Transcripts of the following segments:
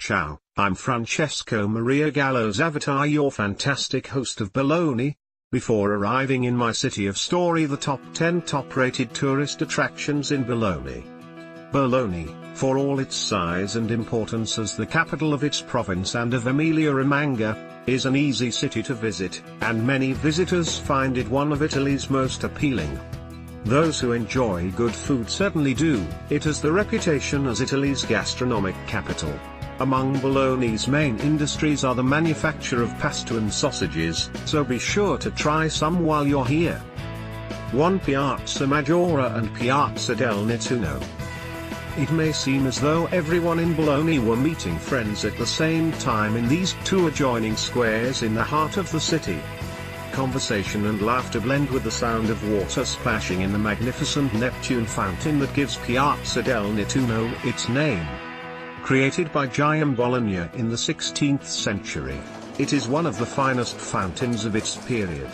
Ciao, I'm Francesco Maria Gallo's avatar, your fantastic host of Bologna. Before arriving in my city of story, the top 10 top-rated tourist attractions in Bologna. Bologna, for all its size and importance as the capital of its province and of Emilia-Romagna, is an easy city to visit, and many visitors find it one of Italy's most appealing. Those who enjoy good food certainly do. It has the reputation as Italy's gastronomic capital. Among Bologna's main industries are the manufacture of pasta and sausages, so be sure to try some while you're here. 1. Piazza Maggiore and Piazza del Nettuno. It may seem as though everyone in Bologna were meeting friends at the same time in these two adjoining squares in the heart of the city. Conversation and laughter blend with the sound of water splashing in the magnificent Neptune fountain that gives Piazza del Nettuno its name. Created by Gian Bologna in the 16th century, it is one of the finest fountains of its period.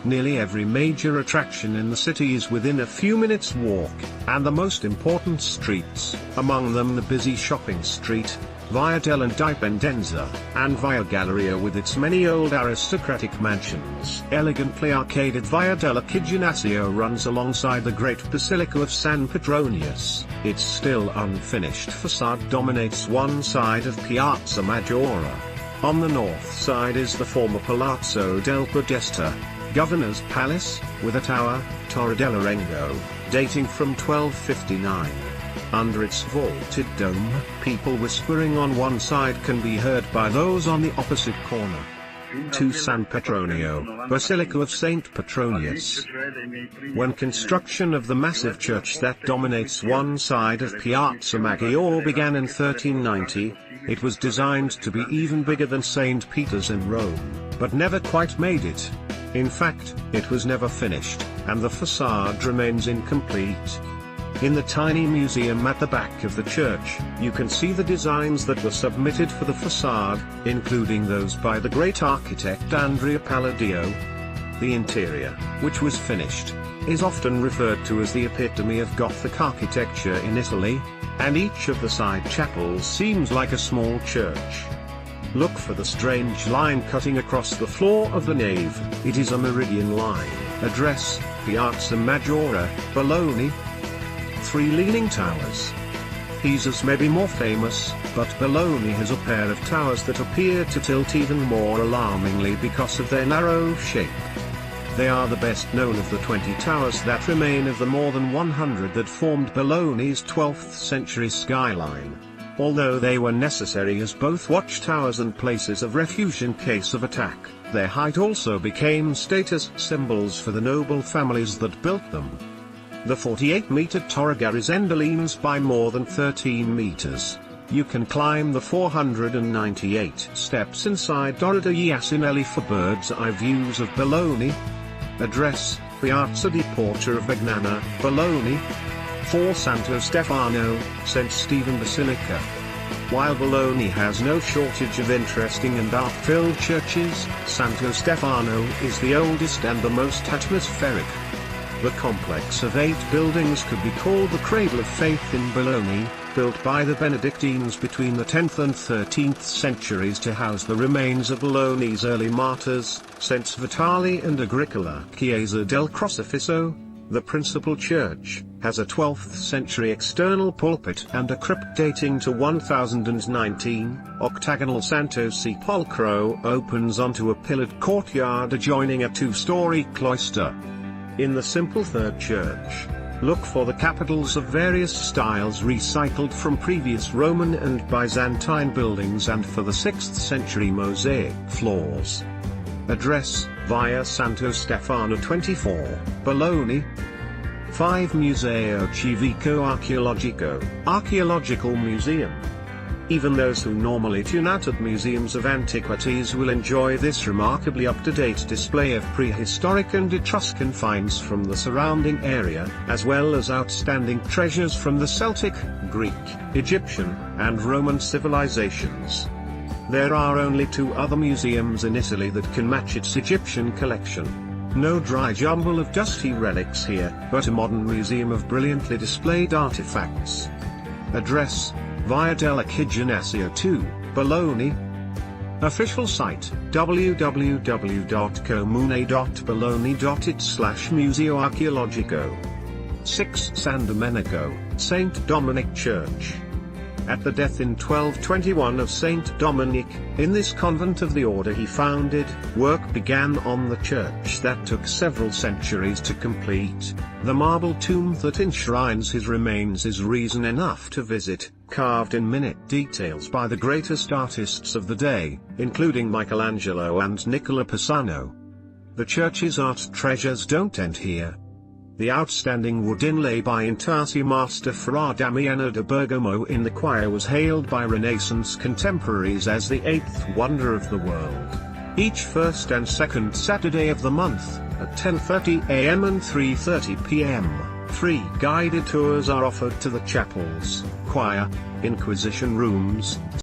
Nearly every major attraction in the city is within a few minutes' walk, and the most important streets, among them the busy shopping street, Via dell'Indipendenza, and Via Galleria with its many old aristocratic mansions. Elegantly arcaded Via della Ginasio runs alongside the great Basilica of San Petronius. Its still unfinished facade dominates one side of Piazza Maggiore. On the north side is the former Palazzo del Podesta, Governor's Palace, with a tower, Torre dell'Arengo, dating from 1259. Under its vaulted dome, people whispering on one side can be heard by those on the opposite corner. 2. San Petronio, Basilica of Saint Petronius. When construction of the massive church that dominates one side of Piazza Maggiore began in 1390, it was designed to be even bigger than St. Peter's in Rome, but never quite made it. In fact, it was never finished, and the facade remains incomplete. In the tiny museum at the back of the church, you can see the designs that were submitted for the facade, including those by the great architect Andrea Palladio. The interior, which was finished, is often referred to as the epitome of Gothic architecture in Italy, and each of the side chapels seems like a small church. Look for the strange line cutting across the floor of the nave. It is a meridian line. Address, Piazza Maggiore, Bologna. 3 Leaning Towers. Pisa's may be more famous, but Bologna has a pair of towers that appear to tilt even more alarmingly because of their narrow shape. They are the best known of the 20 towers that remain of the more than 100 that formed Bologna's 12th century skyline. Although they were necessary as both watchtowers and places of refuge in case of attack, their height also became status symbols for the noble families that built them. The 48-meter Torre Garisenda leans by more than 13 meters. You can climb the 498 steps inside Torre degli Asinelli for bird's-eye views of Bologna. Address, Piazza di Porta of Bagnana, Bologna. 4 Santo Stefano, St. Stephen Basilica. While Bologna has no shortage of interesting and art-filled churches, Santo Stefano is the oldest and the most atmospheric. The complex of 8 buildings could be called the cradle of faith in Bologna, built by the Benedictines between the 10th and 13th centuries to house the remains of Bologna's early martyrs, Saints Vitali and Agricola. Chiesa del Crocifisso, the principal church, has a 12th century external pulpit and a crypt dating to 1019. Octagonal Santo Sepolcro opens onto a pillared courtyard adjoining a 2-story cloister. In the simple third church, look for the capitals of various styles recycled from previous Roman and Byzantine buildings and for the 6th century mosaic floors. Address, Via Santo Stefano 24, Bologna. 5 Museo Civico Archeologico, Archaeological Museum. Even those who normally tune out at museums of antiquities will enjoy this remarkably up-to-date display of prehistoric and Etruscan finds from the surrounding area, as well as outstanding treasures from the Celtic, Greek, Egyptian, and Roman civilizations. There are only 2 other museums in Italy that can match its Egyptian collection. No dry jumble of dusty relics here, but a modern museum of brilliantly displayed artifacts. Address, via della Chiginessia 2, Bologna. Official site, www.comune.bologna.it/Museo Archeologico. 6 San Domenico, St. Dominic Church. At the death in 1221 of Saint Dominic, in this convent of the order he founded, work began on the church that took several centuries to complete. The marble tomb that enshrines his remains is reason enough to visit, carved in minute details by the greatest artists of the day, including Michelangelo and Nicola Pisano. The church's art treasures don't end here. The outstanding wood inlay by Intarsi master Fra Damiano da Bergamo in the choir was hailed by Renaissance contemporaries as the 8th wonder of the world. Each first and second Saturday of the month, at 10:30 a.m. and 3:30 p.m., free guided tours are offered to the chapels, choir, Inquisition rooms,